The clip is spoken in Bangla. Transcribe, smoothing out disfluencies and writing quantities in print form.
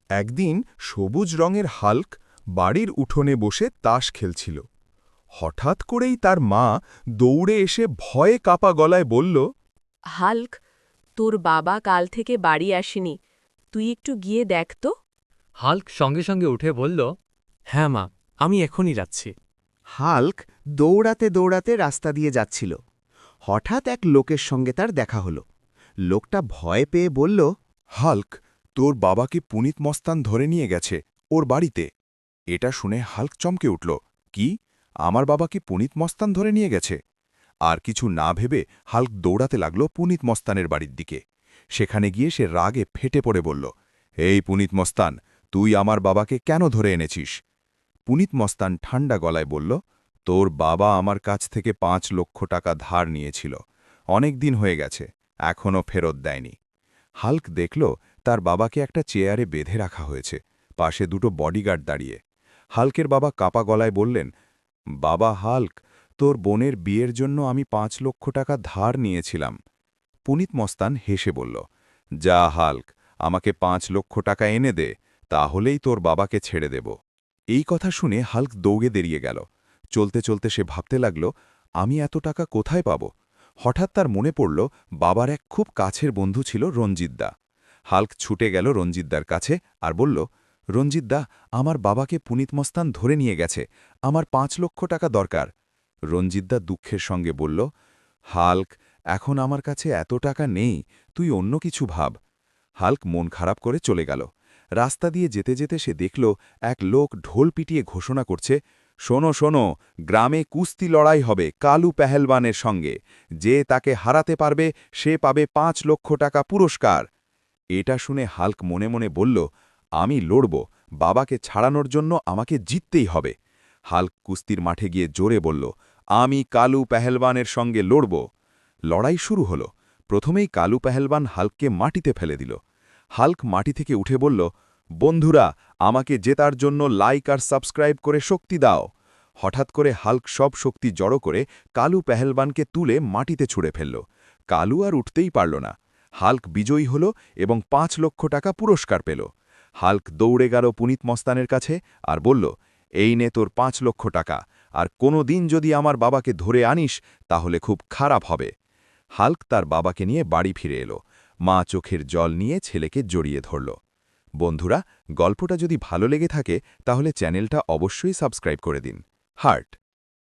একদিন সবুজ রঙের হাল্ক বাড়ির উঠোনে বসে তাস খেলছিল। হঠাৎ করেই তার মা দৌড়ে এসে ভয়ে কাপা গলায় বলল, হাল্ক, তোর বাবা কাল থেকে বাড়ি আসেনি, তুই একটু গিয়ে দেখ তো। হাল্ক সঙ্গে সঙ্গে উঠে বলল, হ্যাঁ মা, আমি এখনই যাচ্ছি। হাল্ক দৌড়াতে দৌড়াতে রাস্তা দিয়ে যাচ্ছিল। হঠাৎ এক লোকের সঙ্গে তার দেখা হলো। লোকটা ভয় পেয়ে বলল, হাল্ক, তোর বাবাকে পুনিত মস্তান ধরে নিয়ে গেছে ওর বাড়িতে। এটা শুনে হাল্ক চমকে উঠল। কি, আমার বাবাকে পুনিত মস্তান ধরে নিয়ে গেছে? আর কিছু না ভেবে হাল্ক দৌড়াতে লাগল পুনিত মস্তানের বাড়ির দিকে। সেখানে গিয়ে সে রাগে ফেটে পড়ে বলল, এই পুনিত মস্তান, তুই আমার বাবাকে কেন ধরে এনেছিস? পুনিত মস্তান ঠান্ডা গলায় বলল, তোর বাবা আমার কাছ থেকে ৫ লক্ষ টাকা ধার নিয়েছিল। অনেক দিন হয়ে গেছে, এখনও ফেরত দেয়নি। হাল্ক দেখল তার বাবাকে একটা চেয়ারে বেঁধে রাখা হয়েছে, পাশে দুটো বডিগার্ড দাঁড়িয়ে। হাল্কের বাবা কাপা গলায় বললেন, বাবা হাল্ক, তোর বোনের বিয়ের জন্য আমি ৫ লক্ষ টাকা ধার নিয়েছিলাম। পুনিত মস্তান হেসে বলল, যা হাল্ক, আমাকে ৫ লক্ষ টাকা এনে দে, তাহলেই তোর বাবাকে ছেড়ে দেব। এই কথা শুনে হাল্ক দৌড়ে দাঁড়িয়ে গেল। চলতে চলতে সে ভাবতে লাগল, আমি এত টাকা কোথায় পাব? হঠাৎ তার মনে পড়ল বাবার এক খুব কাছের বন্ধু ছিল রঞ্জিতদা। হাল্ক ছুটে গেল রঞ্জিতদার কাছে আর বলল, রঞ্জিতদা, আমার বাবাকে পুনিত মস্তান ধরে নিয়ে গেছে, আমার ৫ লক্ষ টাকা দরকার। রঞ্জিতদা দুঃখের সঙ্গে বলল, হাল্ক, এখন আমার কাছে এত টাকা নেই, তুই অন্য কিছু ভাব। হাল্ক মন খারাপ করে চলে গেল। রাস্তা দিয়ে যেতে যেতে সে দেখল এক লোক ঢোল পিটিয়ে ঘোষণা করছে, শোনো শোনো, গ্রামে কুস্তি লড়াই হবে কালু পেহেলবানের সঙ্গে, যে তাকে হারাতে পারবে সে পাবে ৫ লক্ষ টাকা পুরস্কার। এটা শুনে হাল্ক মনে মনে বলল, আমি লড়ব, বাবাকে ছাড়ানোর জন্য আমাকে জিততেই হবে। হাল্ক কুস্তির মাঠে গিয়ে জোরে বলল, আমি কালু পেহেলবানের সঙ্গে লড়ব। লড়াই শুরু হল। প্রথমেই কালু পেহেলবান হাল্ককে মাটিতে ফেলে দিল। হাল্ক মাটি থেকে উঠে বলল, বন্ধুরা, আমাকে জেতার জন্য লাইক আর সাবস্ক্রাইব করে শক্তি দাও। হঠাৎ করে হাল্ক সব শক্তি জড়ো করে কালু পেহেলবানকে তুলে মাটিতে ছুঁড়ে ফেলল। কালু আর উঠতেই পারল না। হাল্ক বিজয়ী হল এবং ৫ লক্ষ টাকা পুরস্কার পেল। হাল্ক দৌড়ে গেল পুনিত মস্তানের কাছে আর বলল, এই নে তোর ৫ লক্ষ টাকা, আর কোনো দিন যদি আমার বাবাকে ধরে আনিস তাহলে খুব খারাপ হবে। হাল্ক তার বাবাকে নিয়ে বাড়ি ফিরে এলো। মা চোখের জল নিয়ে ছেলেকে জড়িয়ে ধরল। বন্ধুরা, গল্পটা যদি ভালো লেগে থাকে তাহলে চ্যানেলটা অবশ্যই সাবস্ক্রাইব করে দিন। হার্ট।